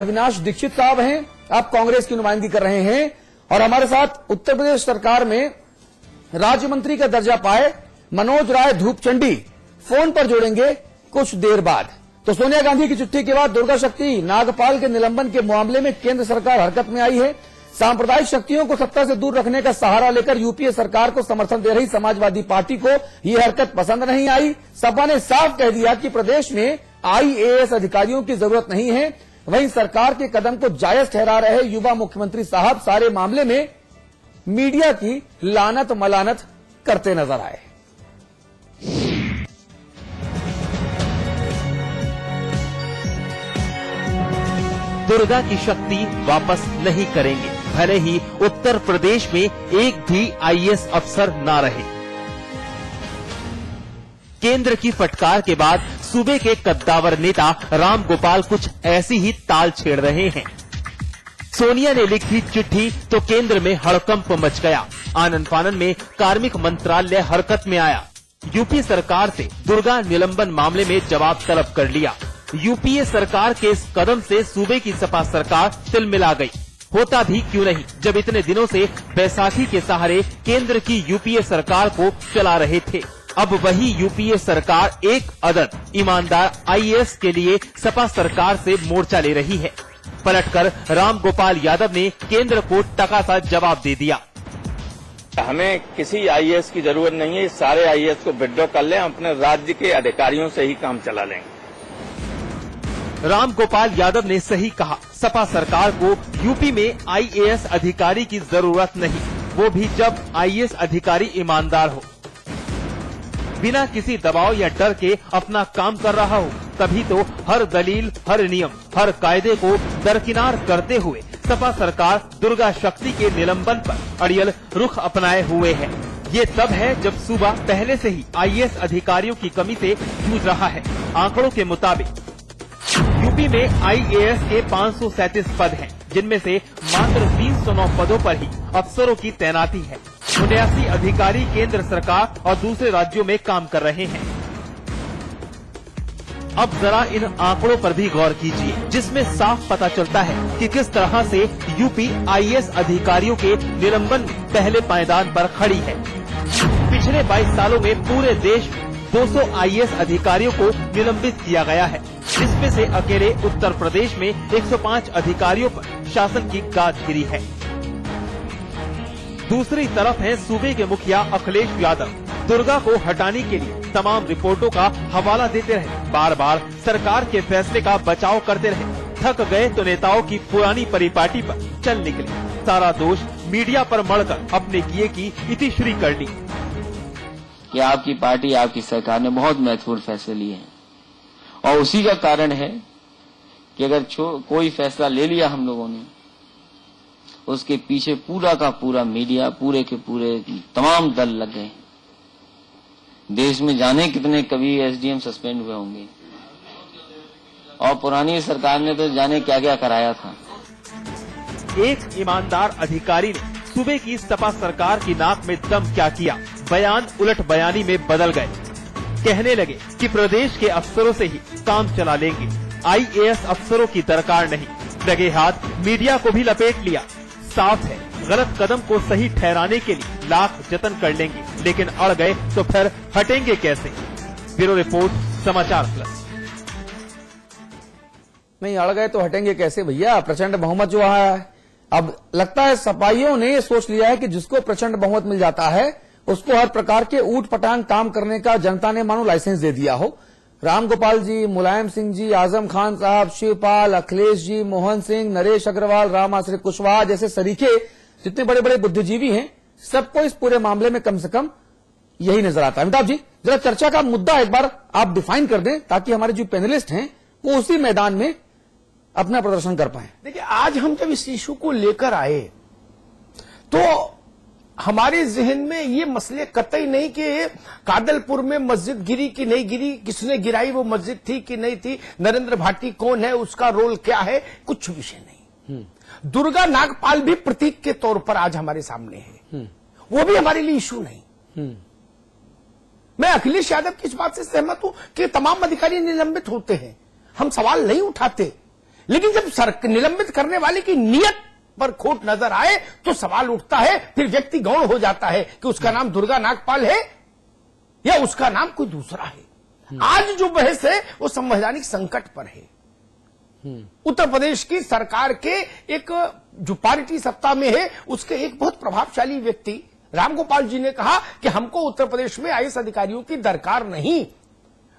अविनाश दीक्षित साहब हैं, आप कांग्रेस की नुमाइंदगी कर रहे हैं और हमारे साथ उत्तर प्रदेश सरकार में राज्य मंत्री का दर्जा पाए मनोज राय धूपचंडी फोन पर जोड़ेंगे कुछ देर बाद। तो सोनिया गांधी की चिट्ठी के बाद दुर्गा शक्ति नागपाल के निलंबन के मामले में केंद्र सरकार हरकत में आई है। सांप्रदायिक शक्तियों को सत्ता से दूर रखने का सहारा लेकर यूपीए सरकार को समर्थन दे रही समाजवादी पार्टी को यह हरकत पसंद नहीं आई। सपा ने साफ कह दिया कि प्रदेश में आईएएस अधिकारियों की जरूरत नहीं है। वहीं सरकार के कदम को जायज ठहरा रहे युवा मुख्यमंत्री साहब सारे मामले में मीडिया की लानत मलानत करते नजर आए। दुर्गा की शक्ति वापस नहीं करेंगे, भले ही उत्तर प्रदेश में एक भी आईएएस अफसर ना रहे। केंद्र की फटकार के बाद सूबे के कद्दावर नेता राम गोपाल कुछ ऐसी ही ताल छेड़ रहे हैं। सोनिया ने लिखी चिट्ठी तो केंद्र में हड़कंप मच गया। आनन फानन में कार्मिक मंत्रालय हरकत में आया। यूपी सरकार से दुर्गा निलंबन मामले में जवाब तलब कर लिया। यूपीए सरकार के इस कदम से सूबे की सपा सरकार तिलमिला गई। होता भी क्यों नहीं, जब इतने दिनों से बैसाखी के सहारे केंद्र की यूपीए सरकार को चला रहे थे। अब वही यूपीए सरकार एक अदद ईमानदार आईएएस के लिए सपा सरकार से मोर्चा ले रही है। पलटकर राम गोपाल यादव ने केंद्र को टकासा जवाब दे दिया। हमें किसी आईएएस की जरूरत नहीं है, सारे आईएएस को विड्रॉ कर लें, अपने राज्य के अधिकारियों से ही काम चला लेंगे। राम गोपाल यादव ने सही कहा, सपा सरकार को यूपी में आईएएस अधिकारी की जरूरत नहीं, वो भी जब आईएएस अधिकारी ईमानदार हो, बिना किसी दबाव या डर के अपना काम कर रहा हो। तभी तो हर दलील, हर नियम, हर कायदे को दरकिनार करते हुए सपा सरकार दुर्गा शक्ति के निलंबन पर अड़ियल रुख अपनाए हुए है। ये तब है जब सूबा पहले से ही आईएएस अधिकारियों की कमी से जूझ रहा है। आंकड़ों के मुताबिक यूपी में आईएएस के 537 पद हैं, जिनमें से मात्र 309 पदों पर ही अफसरों की तैनाती है। 79 अधिकारी केंद्र सरकार और दूसरे राज्यों में काम कर रहे हैं। अब जरा इन आंकड़ों पर भी गौर कीजिए, जिसमें साफ पता चलता है कि किस तरह से यूपी आईएएस अधिकारियों के निलंबन में पहले पायदान पर खड़ी है। पिछले 22 सालों में पूरे देश में 200 आईएएस अधिकारियों को निलंबित किया गया है, जिसमें से अकेले उत्तर प्रदेश में 105 अधिकारियों पर शासन की गाज गिरी है। दूसरी तरफ है सूबे के मुखिया अखिलेश यादव। दुर्गा को हटाने के लिए तमाम रिपोर्टों का हवाला देते रहे, बार बार सरकार के फैसले का बचाव करते रहे। थक गए तो नेताओं की पुरानी परिपाटी पर चल निकले। सारा दोष मीडिया पर मढ़कर अपने किए की इतिश्री कर ली कि आपकी पार्टी, आपकी सरकार ने बहुत महत्वपूर्ण फैसले लिए हैं और उसी का कारण है कि अगर कोई फैसला ले लिया हम लोगों ने, उसके पीछे पूरा का पूरा मीडिया, पूरे के पूरे तमाम दल लग गए। देश में जाने कितने कभी एसडीएम सस्पेंड हुए होंगे और पुरानी सरकार ने तो जाने क्या क्या कराया था। एक ईमानदार अधिकारी ने सूबे की सपा सरकार की नाक में दम क्या किया, बयान उलट बयानी में बदल गए। कहने लगे कि प्रदेश के अफसरों से ही काम चला लेंगे, आईएएस अफसरों की दरकार नहीं। लगे हाथ मीडिया को भी लपेट लिया। साफ है, गलत कदम को सही ठहराने के लिए लाख जतन कर लेंगे, लेकिन अड़ गए तो फिर हटेंगे कैसे। ब्यूरो रिपोर्ट, समाचार प्लस। नहीं अड़ गए तो हटेंगे कैसे भैया, प्रचंड बहुमत जो आया है। अब लगता है सपाइयों ने ये सोच लिया है कि जिसको प्रचंड बहुमत मिल जाता है उसको हर प्रकार के ऊट पटांग काम करने का जनता ने मानो लाइसेंस दे दिया हो। राम गोपाल जी, मुलायम सिंह जी, आजम खान साहब, शिवपाल, अखिलेश जी, मोहन सिंह, नरेश अग्रवाल, राम आश्रित कुशवाहा जैसे सरीखे जितने बड़े बड़े बुद्धिजीवी हैं, सबको इस पूरे मामले में कम से कम यही नजर आता है। अमिताभ जी, जरा चर्चा का मुद्दा एक बार आप डिफाइन कर दें ताकि हमारे जो पैनलिस्ट हैं वो उसी मैदान में अपना प्रदर्शन कर पाए। देखिए, आज हम जब इस इशू को लेकर आए तो हमारे जहन में ये मसले कतई नहीं कि कादलपुर में मस्जिद गिरी कि नहीं गिरी, किसने गिराई, वो मस्जिद थी कि नहीं थी, नरेंद्र भाटी कौन है, उसका रोल क्या है, कुछ विषय नहीं। दुर्गा नागपाल भी प्रतीक के तौर पर आज हमारे सामने है, वो भी हमारे लिए इशू नहीं। मैं अखिलेश यादव की इस बात से सहमत हूं कि तमाम अधिकारी निलंबित होते हैं, हम सवाल नहीं उठाते, लेकिन जब निलंबित करने वाले की नियत पर खोट नजर आए तो सवाल उठता है, फिर व्यक्ति गौण हो जाता है कि उसका नाम दुर्गा नागपाल है या उसका नाम कोई दूसरा है। आज जो बहस है वो संवैधानिक संकट पर है। उत्तर प्रदेश की सरकार के एक जो पार्टी सत्ता में है उसके एक बहुत प्रभावशाली व्यक्ति रामगोपाल जी ने कहा कि हमको उत्तर प्रदेश में आईएएस अधिकारियों की दरकार नहीं।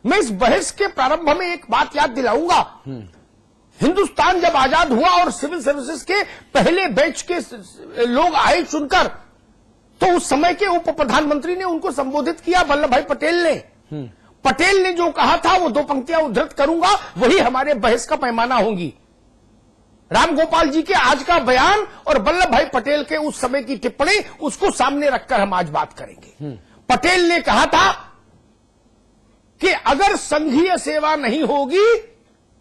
मैं इस बहस के प्रारंभ में एक बात याद दिलाऊंगा, हिंदुस्तान जब आजाद हुआ और सिविल सर्विसेज के पहले बैच के लोग आए चुनकर, तो उस समय के उप प्रधानमंत्री ने उनको संबोधित किया, वल्लभ भाई पटेल ने। पटेल ने जो कहा था वो दो पंक्तियां उद्धृत करूंगा, वही हमारे बहस का पैमाना होंगी। रामगोपाल जी के आज का बयान और वल्लभ भाई पटेल के उस समय की टिप्पणी, उसको सामने रखकर हम आज बात करेंगे। पटेल ने कहा था कि अगर संघीय सेवा नहीं होगी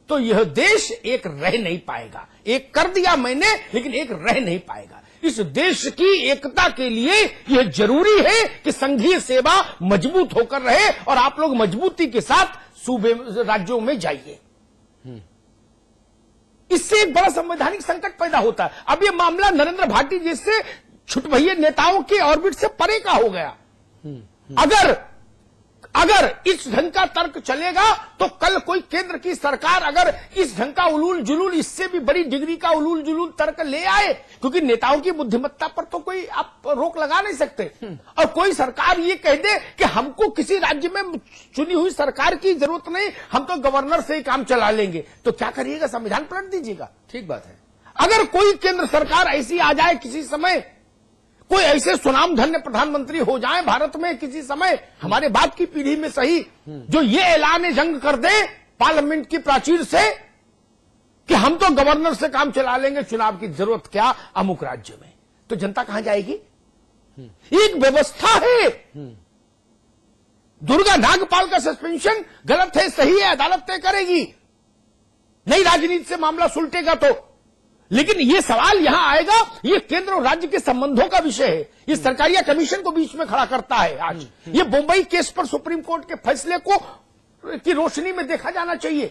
तो यह देश एक रह नहीं पाएगा। एक कर दिया मैंने, लेकिन एक रह नहीं पाएगा। इस देश की एकता के लिए यह जरूरी है कि संघीय सेवा मजबूत होकर रहे और आप लोग मजबूती के साथ सूबे राज्यों में जाइए। इससे एक बड़ा संवैधानिक संकट पैदा होता है। अब यह मामला नरेंद्र भाटी जैसे छुटभइये नेताओं के ऑर्बिट से परे का हो गया। अगर इस ढंग का तर्क चलेगा तो कल कोई केंद्र की सरकार अगर इस ढंग का उलूल जुलूल, इससे भी बड़ी डिग्री का उलूल जुलूल तर्क ले आए, क्योंकि नेताओं की बुद्धिमत्ता पर तो कोई आप रोक लगा नहीं सकते, और कोई सरकार ये कह दे कि हमको किसी राज्य में चुनी हुई सरकार की जरूरत नहीं, हम तो गवर्नर से ही काम चला लेंगे, तो क्या करिएगा? संविधान पलट दीजिएगा। ठीक बात है। अगर कोई केंद्र सरकार ऐसी आ जाए किसी समय, कोई ऐसे सुनाम धन्य प्रधानमंत्री हो जाए भारत में किसी समय, हमारे बाद की पीढ़ी में सही, जो ये ऐलान जंग कर दे पार्लियामेंट की प्राचीर से कि हम तो गवर्नर से काम चला लेंगे, चुनाव की जरूरत क्या अमुक राज्य में, तो जनता कहां जाएगी? एक व्यवस्था है। दुर्गा नागपाल का सस्पेंशन गलत है, सही है, अदालत तय करेगी, नई राजनीति से मामला सुलटेगा तो। लेकिन ये सवाल यहां आएगा, ये केंद्र और राज्य के संबंधों का विषय है। ये सरकारिया कमीशन को बीच में खड़ा करता है। आज ये मुंबई केस पर सुप्रीम कोर्ट के फैसले को की रोशनी में देखा जाना चाहिए।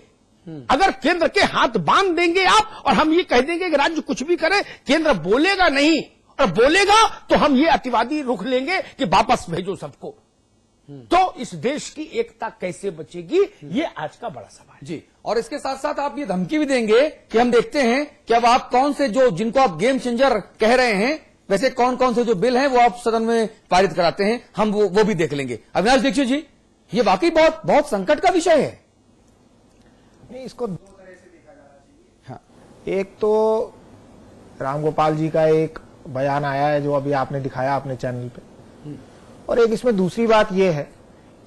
अगर केंद्र के हाथ बांध देंगे आप और हम ये कह देंगे कि राज्य कुछ भी करे, केंद्र बोलेगा नहीं, और बोलेगा तो हम ये अतिवादी रुख लेंगे कि वापस भेजो सबको, तो इस देश की एकता कैसे बचेगी? ये आज का बड़ा सवाल जी। और इसके साथ साथ आप ये धमकी भी देंगे कि हम देखते हैं कि अब आप कौन से जो जिनको आप गेम चेंजर कह रहे हैं, वैसे कौन कौन से जो बिल हैं वो आप सदन में पारित कराते हैं, हम वो भी देख लेंगे। अविनाश दीक्षित जी, ये वाकई बहुत बहुत संकट का विषय है। नहीं, इसको दो तरह से देखा जाना चाहिए। हाँ, एक तो रामगोपाल जी का एक बयान आया है जो अभी आपने दिखाया अपने चैनल पे, और एक इसमें दूसरी बात यह है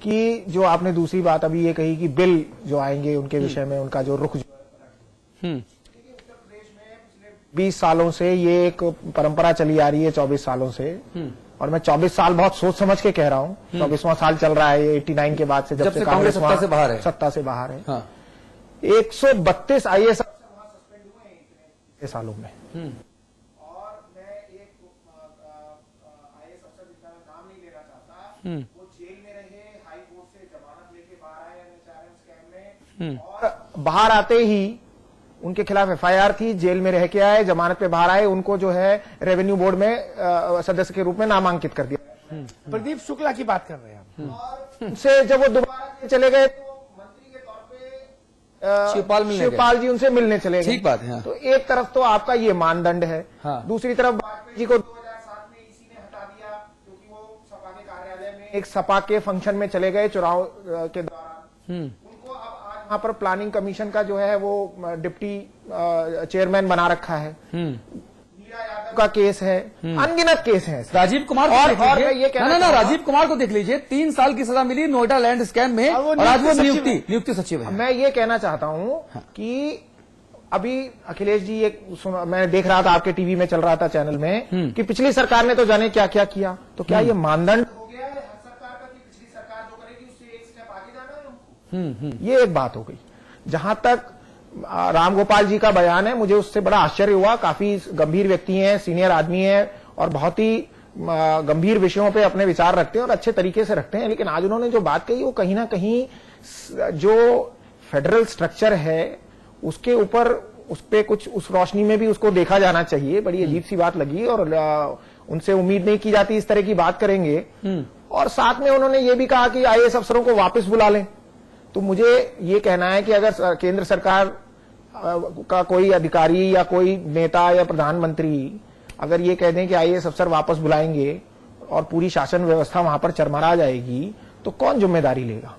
कि जो आपने दूसरी बात अभी ये कही कि बिल जो आएंगे उनके विषय में उनका जो रुख जो है, उत्तर प्रदेश में पिछले 20 सालों से ये एक परंपरा चली आ रही है, 24 सालों से, और मैं 24 साल बहुत सोच समझ के कह रहा हूँ, 24वां साल चल रहा है 89 के बाद से, जब से कांग्रेस सत्ता से बाहर है। 132 IAS सस्पेंड हुए हैं इतने सालों में। और मैं एक IAS अफसर जिसका नाम नहीं लेना चाहता, वो जेल में रहे, हाई कोर्ट से जमानत लेके बाहर आए एनएचआरएम स्कैम में, और बाहर आते ही उनके खिलाफ FIR थी, जेल में रह के आए, जमानत पे बाहर आए, उनको जो है रेवेन्यू बोर्ड में सदस्य के रूप में नामांकित कर दिया। प्रदीप शुक्ला की बात कर रहे हैं। और उनसे जब वो दोबारा चले गए तो मंत्री के तौर पे शिवपाल जी उनसे मिलने चले गए। ठीक बात है। तो एक तरफ तो आपका ये मानदंड है, दूसरी तरफ वाजपेयी जी को 2007 में इसी ने हटा दिया क्योंकि वो सपा के कार्यालय में एक सपा के फंक्शन में चले गए चुनाव के दौरान। उनको अब आज वहां पर प्लानिंग कमीशन का जो है वो डिप्टी चेयरमैन बना रखा है। मीरा यादव का केस है, अनगिनत केस है। राजीव कुमार को देख लीजिए, ना राजीव कुमार को देख लीजिए, 3 साल की सजा मिली नोएडा लैंड स्कैम में, और आज वो नियुक्ति सचिव है। मैं ये कहना चाहता हूं कि अभी अखिलेश जी मैं देख रहा था आपके टीवी में चल रहा था चैनल में कि पिछली सरकार ने तो जाने क्या क्या किया, तो क्या ये मानदंड हो गया है हर सरकार का कि पिछली सरकार जो करेगी उससे एक स्टेप आगे जाना है उनको? ये एक बात हो गई। जहां तक रामगोपाल जी का बयान है, मुझे उससे बड़ा आश्चर्य हुआ। काफी गंभीर व्यक्ति हैं, सीनियर आदमी है, और बहुत ही गंभीर विषयों पे अपने विचार रखते हैं और अच्छे तरीके से रखते हैं। लेकिन आज उन्होंने जो बात कही वो कहीं ना कहीं जो फेडरल स्ट्रक्चर है उसके ऊपर उस पे कुछ उस रोशनी में भी उसको देखा जाना चाहिए। बड़ी अजीब सी बात लगी और उनसे उम्मीद नहीं की जाती इस तरह की बात करेंगे। और साथ में उन्होंने ये भी कहा कि आईएएस अफसरों को वापस बुला लें। तो मुझे ये कहना है कि अगर केंद्र सरकार का कोई अधिकारी या कोई नेता या प्रधानमंत्री अगर ये कह दें कि आईएएस अफसर वापस बुलाएंगे और पूरी शासन व्यवस्था वहां पर चरमरा जाएगी, तो कौन जिम्मेदारी लेगा?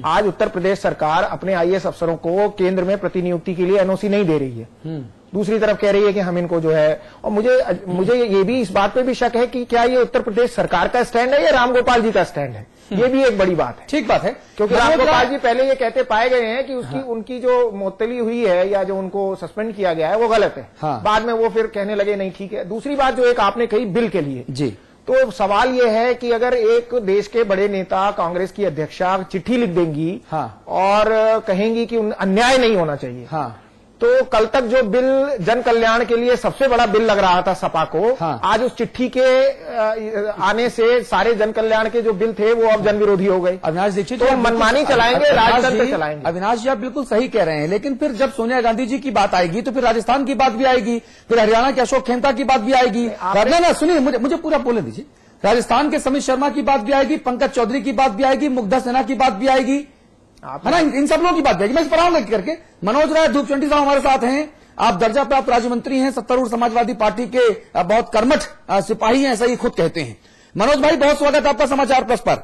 आज उत्तर प्रदेश सरकार अपने आईएएस अफसरों को केंद्र में प्रतिनियुक्ति के लिए एनओसी नहीं दे रही है। दूसरी तरफ कह रही है कि हम इनको जो है, और मुझे ये भी इस बात पे भी शक है कि क्या ये उत्तर प्रदेश सरकार का स्टैंड है या रामगोपाल जी का स्टैंड है। ये भी एक बड़ी बात है। ठीक बात है, क्योंकि रामगोपाल जी पहले ये कहते पाए गए हैं कि उनकी जो मुअत्तली हुई है या जो उनको सस्पेंड किया गया है वो गलत है। बाद में वो फिर कहने लगे नहीं ठीक है। दूसरी बात जो एक आपने कही बिल के लिए जी, तो सवाल ये है कि अगर एक देश के बड़े नेता कांग्रेस की अध्यक्षा चिट्ठी लिख देंगी और कहेंगी कि अन्याय नहीं होना चाहिए, तो कल तक जो बिल जन कल्याण के लिए सबसे बड़ा बिल लग रहा था सपा को, आज उस चिट्ठी के आने से सारे जन कल्याण के जो बिल थे वो अब जन विरोधी हो गए। अविनाश दीक्षित तो मनमानी चलाएंगे, राजतंत्र चलाएंगे। अविनाश जी आप बिल्कुल सही कह रहे हैं, लेकिन फिर जब सोनिया गांधी जी की बात आएगी तो फिर राजस्थान की बात भी आएगी, फिर हरियाणा के अशोक खेमका की बात भी आएगी। ना सुनिए, मुझे पूरा बोलने दीजिए। राजस्थान के समीर शर्मा की बात भी आएगी, पंकज चौधरी की बात भी आएगी, मुग्धा सिन्हा की बात भी आएगी, है ना, इन सब लोगों की बात आएगी। मैं इस पर आऊंगा करके। मनोज राय धूपचंडी साहब हमारे साथ हैं। आप दर्जा प्राप्त राज्य मंत्री हैं, सत्तारूढ़ समाजवादी पार्टी के बहुत कर्मठ सिपाही हैं, ऐसा ही खुद कहते हैं। मनोज भाई, बहुत स्वागत आपका समाचार प्लस पर।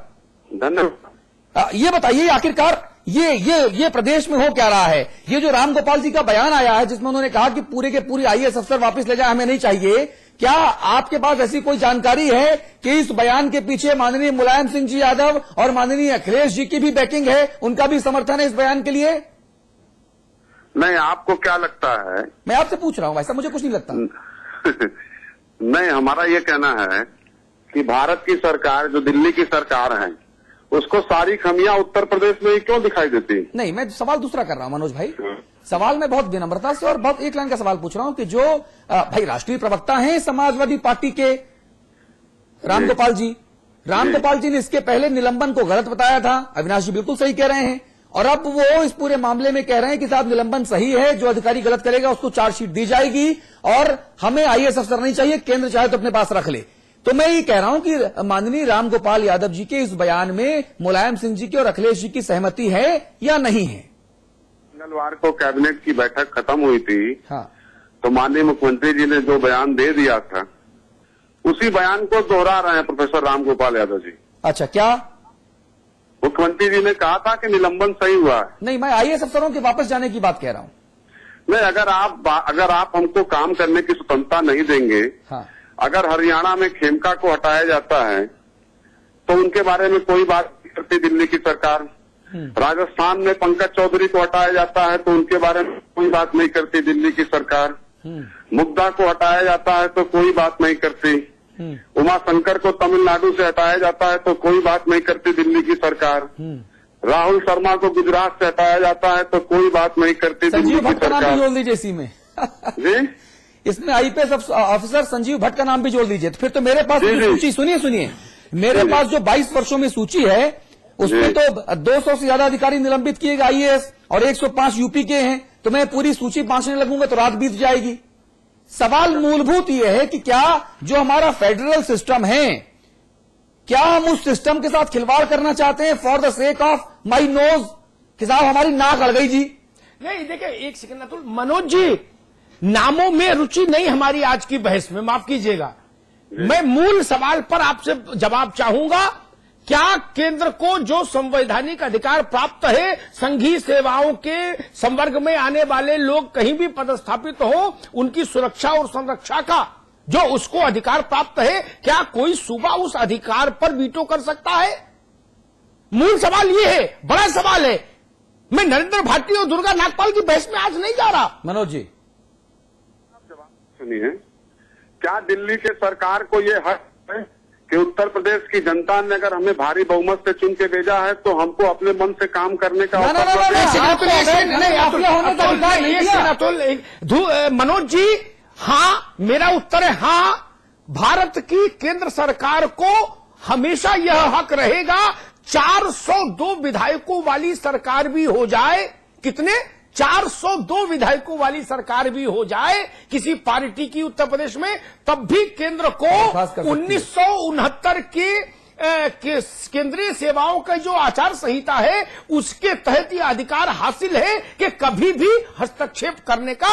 धन्यवाद। ये बताइए आखिरकार ये प्रदेश में हो क्या रहा है? ये जो रामगोपाल जी का बयान आया है जिसमें उन्होंने कहा कि पूरे के पूरे आईएएस अफसर वापस ले जाए, हमें नहीं चाहिए, क्या आपके पास ऐसी कोई जानकारी है कि इस बयान के पीछे माननीय मुलायम सिंह जी यादव और माननीय अखिलेश जी की भी बैकिंग है, उनका भी समर्थन है इस बयान के लिए? नहीं, आपको क्या लगता है? मैं आपसे पूछ रहा हूं, ऐसा मुझे कुछ नहीं लगता। नहीं, हमारा ये कहना है कि भारत की सरकार जो दिल्ली की सरकार है उसको सारी खमियां उत्तर प्रदेश में ही क्यों दिखाई देती? नहीं, मैं सवाल दूसरा कर रहा हूं मनोज भाई। सवाल मैं बहुत विनम्रता से और बहुत एक लाइन का सवाल पूछ रहा हूं कि जो भाई राष्ट्रीय प्रवक्ता हैं समाजवादी पार्टी के रामगोपाल जी ने इसके पहले निलंबन को गलत बताया था। अविनाश जी बिल्कुल सही कह रहे हैं, और अब वो इस पूरे मामले में कह रहे हैं कि साहब निलंबन सही है, जो अधिकारी गलत करेगा उसको चार्जशीट दी जाएगी और हमें आईएएस अफसर नहीं चाहिए, केंद्र चाहे तो अपने पास रख ले। तो मैं ये कह रहा हूं कि माननीय रामगोपाल यादव जी के इस बयान में मुलायम सिंह जी की और अखिलेश जी की सहमति है या नहीं है? मंगलवार को कैबिनेट की बैठक खत्म हुई थी, तो माननीय मुख्यमंत्री जी ने जो बयान दे दिया था उसी बयान को दोहरा रहे हैं प्रोफेसर रामगोपाल यादव जी। अच्छा, क्या मुख्यमंत्री जी ने कहा था कि निलंबन सही हुआ है? नहीं, मैं आईएएस अफसरों के वापस जाने की बात कह रहा हूं। नहीं, अगर आप हमको काम करने की स्वतंत्रता नहीं देंगे, अगर हरियाणा में खेमका को हटाया जाता है तो उनके बारे में कोई बात नहीं करती दिल्ली की सरकार, राजस्थान में पंकज चौधरी को हटाया जाता है तो उनके बारे में कोई बात नहीं करती दिल्ली की सरकार, मुग्धा को हटाया जाता है तो कोई बात नहीं करती, उमा शंकर को तमिलनाडु से हटाया जाता है तो कोई बात नहीं करती दिल्ली की सरकार, राहुल शर्मा को गुजरात से हटाया जाता है तो कोई बात नहीं करती दिल्ली की सरकार। जोड़ लीजिए इसी में जी, इसमें आईपीएस ऑफिसर संजीव भट्ट का नाम भी जोड़ दीजिए। तो फिर तो मेरे पास सूची सुनिए, मेरे पास जो 22 वर्षों में सूची है उसमें तो 200 से ज्यादा अधिकारी निलंबित किए गए आईएएस और 105 यूपी के हैं। तो मैं पूरी सूची बांटने लगूंगा तो रात बीत जाएगी। सवाल मूलभूत यह है कि क्या जो हमारा फेडरल सिस्टम है, क्या हम उस सिस्टम के साथ खिलवाड़ करना चाहते हैं for the sake of my nose कि साहब हमारी नाक अड़ गई जी? नहीं, देखिए एक सेकंड अतुल। मनोज जी, नामों में रुचि नहीं हमारी आज की बहस में, माफ कीजिएगा। मैं मूल सवाल पर आपसे जवाब चाहूंगा। क्या केंद्र को जो संवैधानिक अधिकार प्राप्त है, संघीय सेवाओं के संवर्ग में आने वाले लोग कहीं भी पदस्थापित हो, उनकी सुरक्षा और संरक्षा का जो उसको अधिकार प्राप्त है, क्या कोई सूबा उस अधिकार पर वीटो कर सकता है? मूल सवाल ये है, बड़ा सवाल है। मैं नरेंद्र भाटी और दुर्गा नागपाल की बहस में आज नहीं जा रहा। मनोज जी सुनिए, क्या दिल्ली के सरकार को ये हक है कि उत्तर प्रदेश की जनता ने अगर हमें भारी बहुमत से चुन के भेजा है तो हमको अपने मन से काम करने का मनोज जी, हाँ, मेरा उत्तर है हाँ। भारत की केंद्र सरकार को हमेशा यह हक रहेगा 402 विधायकों वाली सरकार भी हो जाए, कितने 402 विधायकों वाली सरकार भी हो जाए किसी पार्टी की उत्तर प्रदेश में, तब भी केंद्र को खास कर सकती है। 1969 के केंद्रीय सेवाओं का जो आचार संहिता है उसके तहत ये अधिकार हासिल है कि कभी भी हस्तक्षेप करने का